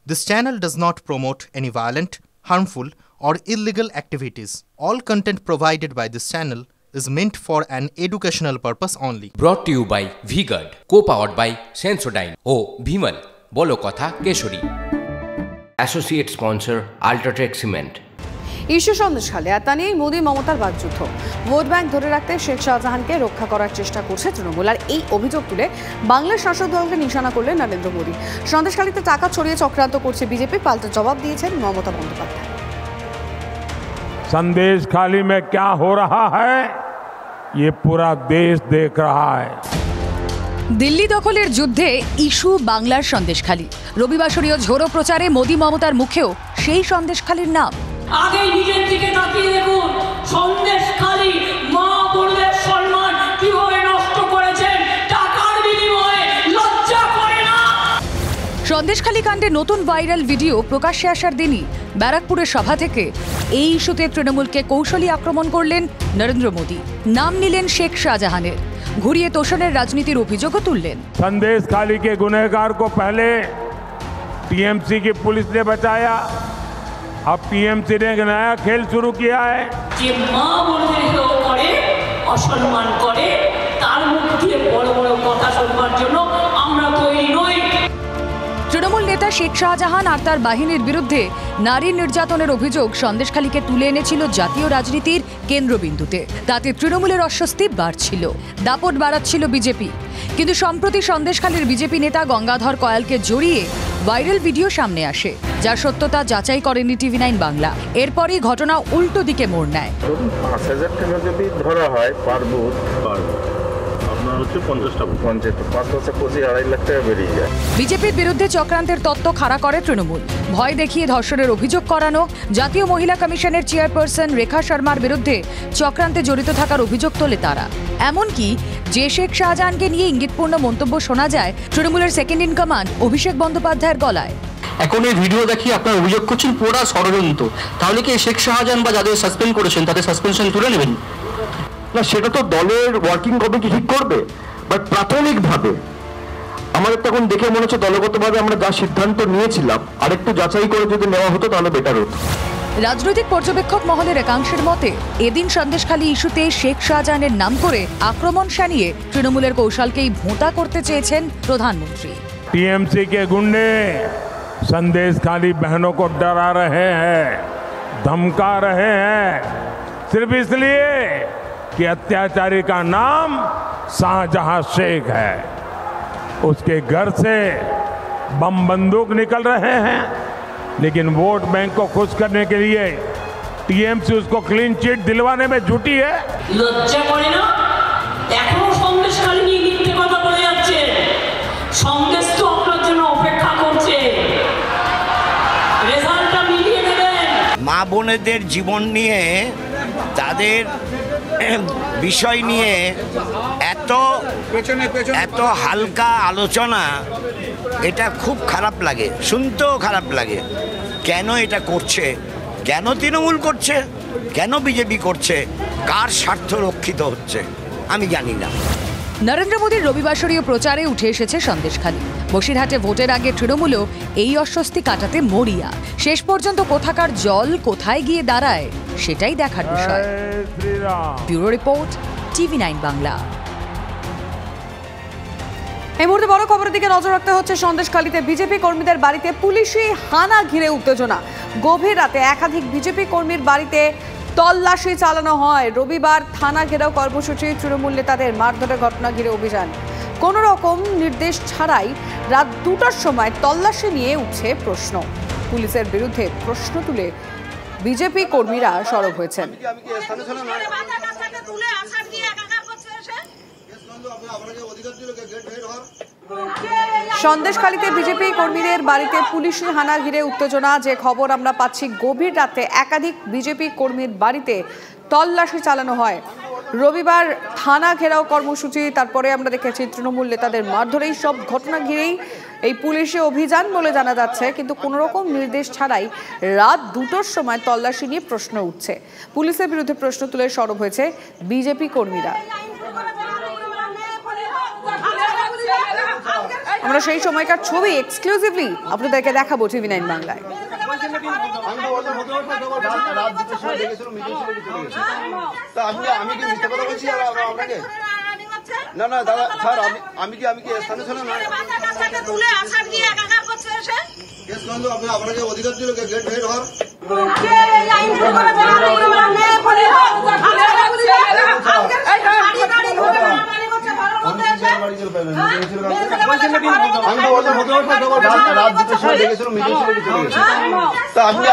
This channel does not promote any violent, harmful, or illegal activities. All content provided by this channel is meant for an educational purpose only. Brought to you by V-Guard, co-powered by Sensodyne O Bhimal, বলো কথা কেশরী। Associate sponsor Ultratech Cement. Issue Sandeshkhali আর তা নিয়েই মোদি মমতার বাকযুদ্ধ। Vote bank ধরে রাখতে শেখ শাহজাহানকে রক্ষা করার চেষ্টা করছে তৃণমূল, আর এই অভিযোগ তুলে বাংলার শাসক দলকে নিশানা করলেন নরেন্দ্র মোদি। সন্দেশখালীতে টাকা ছড়িয়ে চক্রান্ত করছে বিজেপি, পাল্টা জবাব দিয়েছেন মমতা বন্দ্যোপাধ্যায়। संदेशखाली में क्या हो रहा है ये पूरा देश देख रहा है। দিল্লি দখলের যুদ্ধে ইস্যু বাংলার সন্দেশখালী। রবিবাসরীয় ঝোড়ো প্রচারে মোদি মমতার মুখেও সেই সন্দেশখালীর নাম। আগে নিজের দিকে তাকিয়ে দেখুন, সন্দেশখালী মা বোনদের সম্মান কিভাবে নষ্ট করেছেন টাকার বিনিময়ে, লজ্জা করে না। সন্দেশখালী কাণ্ডে নতুন ভাইরাল ভিডিও প্রকাশ্যে আসার দিনই ব্যারাকপুরের সভা থেকে এই ইস্যুতে তৃণমূলকে কৌশলী আক্রমণ করলেন নরেন্দ্র মোদি। নাম নিলেন শেখ শাহজাহানের, ঘুরিয়ে তোষণের রাজনীতির অভিযোগও তুললেন। संदेशखाली के गुनहगार को पहले टीएमसी की पुलिस ने बचाया, अब टीएमसी ने एक नया खेल शुरू किया है। যে মা বোনদেরকেও করে অসম্মান করে, তার মুখ দিয়ে বড় বড় কথা শুনবার জন্য আমরা তৈরি নই। তৃণমূল নেতা শেখ শাহজাহান আর তার বাহিনীর বিরুদ্ধে নারী নির্যাতনের অভিযোগ সন্দেশখালীকে তুলে এনেছিল জাতীয় রাজনীতির কেন্দ্রবিন্দুতে। তাতে তৃণমূলের অস্বস্তি বাড়ছিল, দাপট বাড়াচ্ছিল বিজেপি। কিন্তু সম্প্রতি সন্দেশখালীর বিজেপি নেতা গঙ্গাধর কয়ালকে জড়িয়ে ভাইরাল ভিডিও সামনে আসে, যার সত্যতা যাচাই করেনি টিভি9 বাংলা। এরপরই ঘটনা উল্টো দিকে মোড় নেয়। ৫,০০০ টাকা যদি ধরা হয় পার বুথ, আপনার হচ্ছে ৫০টা বুথ, ৫ বছর ২৫-২.৫ লাখ টাকা বেরিয়ে যায়। বিজেপির বিরুদ্ধে চক্রান্তের তত্ত্ব খাড়া করে তৃণমূল। ভয় দেখিয়ে ধর্ষণের অভিযোগ করানো, জাতীয় মহিলা কমিশনের চেয়ারপারসন রেখা শর্মার বিরুদ্ধে চক্রান্তে জড়িত থাকার অভিযোগ তোলে তারা। এমনকি যে শেখ শাহজাহানকে নিয়ে ইঙ্গিতপূর্ণ মন্তব্য শোনা যায় তৃণমূলের সেকেন্ড ইন কমান্ড অভিষেক বন্দ্যোপাধ্যায়ের গলায়। এখন এই ভিডিও দেখিয়ে আপনারা অভিযোগ করছেন পুরো ষড়যন্ত্র, তাহলে কি শেখ শাহজাহান বা যাদের সাসপেন্ড করেছেন তাদের সাসপেনশন তুলে নেবেন? না, সেটা তো দলের ওয়ার্কিং কমিটি ঠিক করবে, বাট প্রাথমিকভাবে আমাদের তখন দেখে মনে হচ্ছে দলগতভাবে আমরা যা সিদ্ধান্ত নিয়েছিলাম আরেকটু যাচাই করে যদি নেওয়া হতো তাহলে বেটার হতো। রাজনৈতিক পর্যবেক্ষক মহলের একাংশের মতে এদিন সন্দেশখালী ইস্যুতে শেখ শাহজাহানের নাম করে আক্রমণ শানিয়ে তৃণমূলের কৌশলকেই ভোঁতা করতে চেয়েছেন প্রধানমন্ত্রী। टीएमसी के गुंडे संदेशखाली बहनों को डरा रहे हैं, धमका रहे हैं, सिर्फ इसलिए कि अत्याचारी का नाम शाहजहां शेख है। उसके घर से बम बंदूक निकल रहे हैं, लेकिन वोट बैंक को खुश करने के लिए टीएमसी उसको क्लीन चिट दिलवाने में जुटी है। লজ্জা করে না? এখনো সন্দেশখালী নিয়ে মিথ্যে কথা বলে যাচ্ছে। সন্দেশ তো আপনার জন্য অপেক্ষা করছে, রেজাল্টটা মিলিয়ে নেবেন। মা বোনেদের জীবন নিয়ে, তাদের বিষয় নিয়ে এত হালকা আলোচনা, এটা খুব খারাপ লাগে, শুনতেও খারাপ লাগে। কেন এটা করছে? কেন তৃণমূল করছে? কেন বিজেপি করছে? কার স্বার্থ রক্ষিত হচ্ছে আমি জানি না। নরেন্দ্র মোদীর রবিবাসরীয় প্রচারে উঠে এসেছে সন্দেশখালী। বসিরহাটে ভোটের আগে তৃণমূলও এই অস্বস্তি কাটাতে মরিয়া। শেষ পর্যন্ত কোথাকার জল কোথায় গিয়ে দাঁড়ায় সেটাই দেখার বিষয়। Bureau report, TV nine Bangla. এই মুহূর্তে বড় খবরের দিকে নজর রাখতে হচ্ছে। সন্দেশখালীতে বিজেপি কর্মীদের বাড়িতে পুলিশি হানা ঘিরে উত্তেজনা। গভীর রাতে একাধিক বিজেপি কর্মীর বাড়িতে তল্লাশি চালানো হয়। রবিবার থানা ঘেরাও কর্মসূচি, তৃণমূল নেতাদের মারধরের ঘটনা ঘিরে অভিযান। কোনো রকম নির্দেশ ছাড়াই রাত 2টার সময় তল্লাশি নিয়ে উঠছে প্রশ্ন। পুলিশের বিরুদ্ধে প্রশ্ন তুলে বিজেপি কর্মীরা সরব হয়েছেন। সন্দেশখালীতে বিজেপি কর্মীদের বাড়িতে পুলিশি হানা ঘিরে উত্তেজনা। যে খবর আমরা পাচ্ছি, গভীর রাতে একাধিক বিজেপি কর্মীর বাড়িতে তল্লাশি চালানো হয়। রবিবার থানা ঘেরাও কর্মসূচি, তারপরে আমরা দেখেছি তৃণমূল নেতাদের মারধর। এই সব ঘটনা ঘিরেই এই পুলিশি অভিযান বলে জানা যাচ্ছে, কিন্তু কোনো রকম নির্দেশ ছাড়াই রাত 2টোর সময় তল্লাশি নিয়ে প্রশ্ন উঠছে। পুলিশের বিরুদ্ধে প্রশ্ন তুলে সরব হয়েছে বিজেপি কর্মীরা। আমরা সেই সময়কার ছবি এক্সক্লুসিভলি আপনাদেরকে দেখাবো TV9 বাংলায়। না না দাদা স্যার আমি কি স্থানীয় ছিলাম না আপনাকে অধিকার ছিল গেট ভেঙে ঢোকার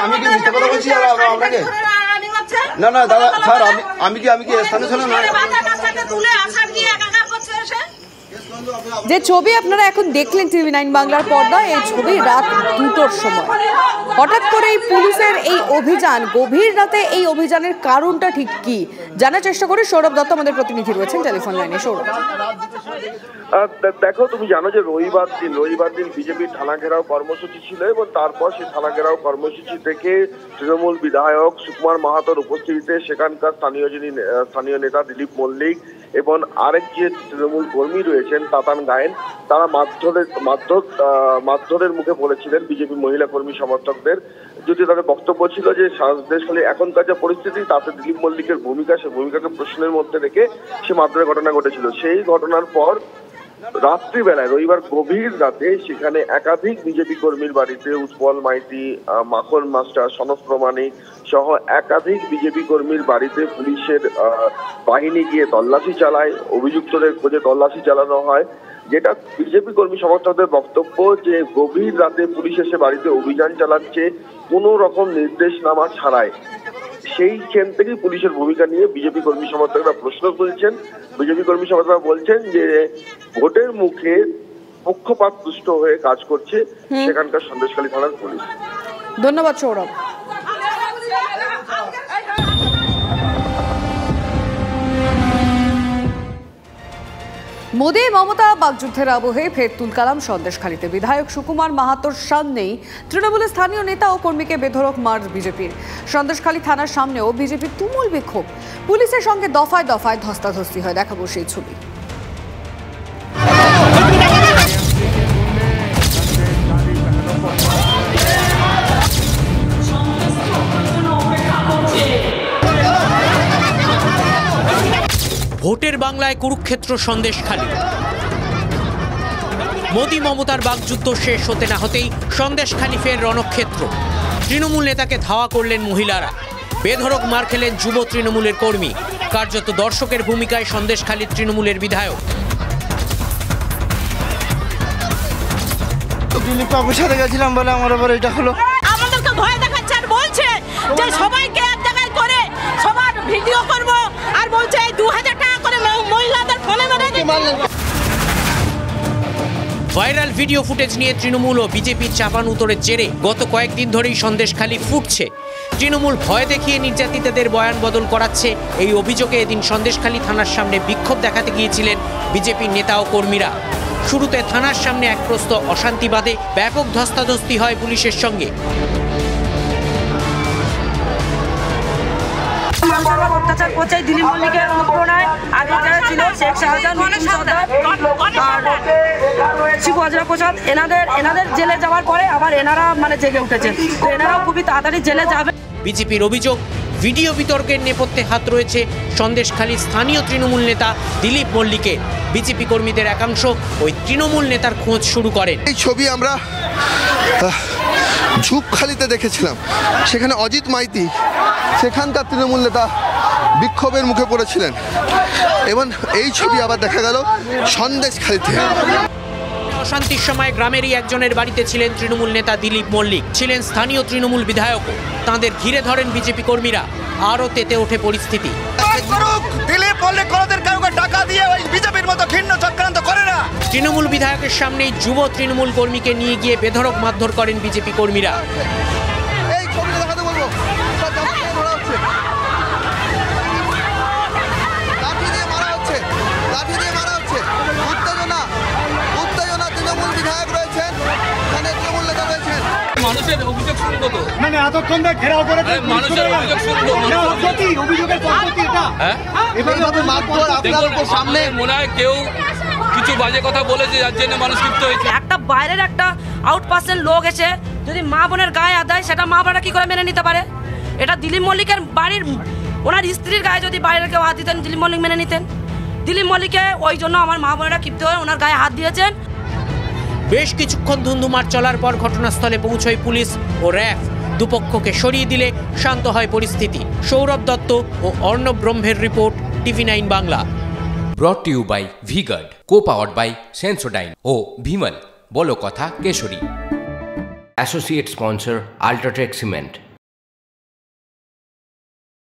আমি কি মিথ্যা কথা বলছি আপনাকে না না দাদা স্যার আমি কি স্থানীয় ছিলাম না যে ছবি আপনারা এখন দেখলেন TV9 বাংলার পর্দায়, এই ছবি রাত 2টোর সময়। হঠাৎ করে এই পুলিশের এই অভিযান, গভীর রাতে এই অভিযানের কারণটা ঠিক কি জানার চেষ্টা করে সৌরভ দত্ত আমাদের প্রতিনিধি রয়েছেন টেলিফোন লাইনে। সৌরভ, দেখো তুমি জানো যে রবিবার দিন বিজেপির থানা ঘেরাও কর্মসূচি ছিল এবং তারপর সেই থানা ঘেরাও কর্মসূচি থেকে তৃণমূল বিধায়ক সুকুমার মাহাতোর উপস্থিতিতে সেখানকার স্থানীয় নেতা দিলীপ মল্লিক এবং আরেক যে তৃণমূল কর্মী রয়েছেন তাতান গায়েন, তারা মারধরের মুখে বলেছিলেন বিজেপি মহিলা কর্মী সমর্থকদের। যদি তাদের বক্তব্য ছিল যে সন্দেশখালী এখনকার যে পরিস্থিতি তাতে দিলীপ মল্লিকের ভূমিকা, সেই ভূমিকাকে প্রশ্নের মধ্যে রেখে সে মারধরের ঘটনা ঘটেছিল। সেই ঘটনার পর রাত্রিবেলায় রবিবার গভীর রাতে সেখানে একাধিক বিজেপি কর্মীর বাড়িতে উৎপল মাইতি, মাখন মাস্টার, সনদ প্রমাণিক সহ একাধিক বিজেপি কর্মীর বাড়িতে পুলিশের বাহিনী গিয়ে তল্লাশি চালায়। অভিযুক্তদের খোঁজে তল্লাশি চালানো হয়, যেটা বিজেপি কর্মী সমর্থকদের বক্তব্য যে গভীর রাতে পুলিশ এসে বাড়িতে অভিযান চালাচ্ছে কোনো রকম নির্দেশনামা ছাড়াই। সেইখান থেকেই পুলিশের ভূমিকা নিয়ে বিজেপি কর্মী সমর্থকরা প্রশ্ন তুলছেন। বিজেপি কর্মী সমর্থকরা বলছেন যে ভোটের মুখে পক্ষপাত দুষ্ট হয়ে কাজ করছে সেখানকার সন্দেশখালী থানার পুলিশ। ধন্যবাদ সৌরভ। মোদি মমতা বাগযুদ্ধের আবহে ফের তুলকালাম সন্দেশখালীতে। বিধায়ক সুকুমার মাহাতোর সামনেই তৃণমূলের স্থানীয় নেতা ও কর্মীকে বেধড়ক মার বিজেপির। সন্দেশখালী থানার সামনেও বিজেপির তুমুল বিক্ষোভ, পুলিশের সঙ্গে দফায় দফায় ধস্তাধস্তি হয়। দেখাবো সেই ছবি। ভোটের বাংলায় কুরুক্ষেত্র সন্দেশখালী। মোদি মমতার বাগযুদ্ধ শেষ হতে না হতেই সন্দেশখালী ফের রণক্ষেত্র। তৃণমূল নেতাকে ধাওয়া করলেন মহিলারা, বেধড়ক মার খেলেন যুব তৃণমূলের কর্মী। কার্যত দর্শকের ভূমিকায় সন্দেশখালীর তৃণমূলের বিধায়ক। দিলীপ বাবুর সাথে গেছিলাম বলে আমার আবার এটা হলো। আমাদেরকে ভয় দেখাচ্ছে আর বলছে যে সবাইকে এক জায়গায় করে সবার ভিডিও করব, আর বলছে 2000 টাকা করে মহিলাদের ফোনে মেরে দিচ্ছে। ভাইরাল ভিডিও ফুটেজ নিয়ে তৃণমূল ও বিজেপির চাপানুতরের জেরে গত কয়েকদিন ধরেই সন্দেশখালী ফুটছে। তৃণমূল ভয় দেখিয়ে নির্যাতিতদের বয়ান বদল করাচ্ছে, এই অভিযোগে এদিন সন্দেশখালী থানার সামনে বিক্ষোভ দেখাতে গিয়েছিলেন বিজেপির নেতা ও কর্মীরা। শুরুতে থানার সামনে এক প্রস্ত অশান্তি বাধে, ব্যাপক ধস্তাধস্তি হয় পুলিশের সঙ্গে। অত্যাচার করছে দিলীপ মল্লিকের অনুপ্রেরণায় আগে যারা ছিল শেখ শাহজাহান, শিবু হাজরা প্রসাদ, এনাদের জেলে যাওয়ার পরে আবার এনারা মানে জেগে উঠেছে, তো এনারাও খুবই তাড়াতাড়ি জেলে যাবে। বিজেপির অভিযোগ, ভিডিও বিতর্কের নেপথ্যে হাত রয়েছে সন্দেশখালীর স্থানীয় তৃণমূল নেতা দিলীপ মল্লিকের। বিজেপি কর্মীদের একাংশ ওই তৃণমূল নেতার খোঁজ শুরু করেন। এই ছবি আমরা ঝুপখালিতে দেখেছিলাম, সেখানে অজিত মাইতি সেখানকার তৃণমূল নেতা বিক্ষোভের মুখে পড়েছিলেন এবং এই ছবি আবার দেখা গেল সন্দেশখালীতে। অশান্তির সময় গ্রামেরই একজনের বাড়িতে ছিলেন তৃণমূল নেতা দিলীপ মল্লিক, ছিলেন স্থানীয় তৃণমূল বিধায়কও। তাঁদের ঘিরে ধরেন বিজেপি কর্মীরা, আরও তেতে ওঠে পরিস্থিতি। তৃণমূল বিধায়কের সামনেই যুব তৃণমূল কর্মীকে নিয়ে গিয়ে বেধড়ক মারধর করেন বিজেপি কর্মীরা। মানুষের অভিযোগ শুনবো তো, মানে এতক্ষণ ধরে ঘেরাও করে মানুষের অভিযোগ শুনবো, অভিযোগের পদ্ধতি এটা এভাবে মারধর আপনার সামনে মনে হয় কেউ কিছু বাজে কথা বলেছে যার জন্য মানুষ ক্ষিপ্ত হয়েছে। একটা বাইরের একটা আউটপার্সেন্ট লোক এসে যদি মা বোনের গায়ে হাত দেয় সেটা মা বোনেরা কি করে মেনে নিতে পারে? এটা দিলীপ মল্লিকের বাড়ির ওনার স্ত্রীর গায়ে যদি বাইরের কেউ হাত দিতেন দিলীপ মল্লিক মেনে নিতেন। দিলীপ মল্লিককে ওই জন্য আমার মা বোনেরা ক্ষিপ্ত হয়ে ওনার গায়ে হাত দিয়েছেন। বেশ কিছুক্ষণ ধুন্ধুমার চলার পর ঘটনাস্থলে পৌঁছয় পুলিশ ও র্যাফ। দুপক্ষকে সরিয়ে দিলে শান্ত হয় পরিস্থিতি। সৌরভ দত্ত ও অর্ণব ব্রহ্মের রিপোর্ট, TV9 বাংলা। Brought to you by V Guard, co-powered by Sensodyne ও ভিমল, বলো কথা কেশরী। Associate sponsor UltraTech cement.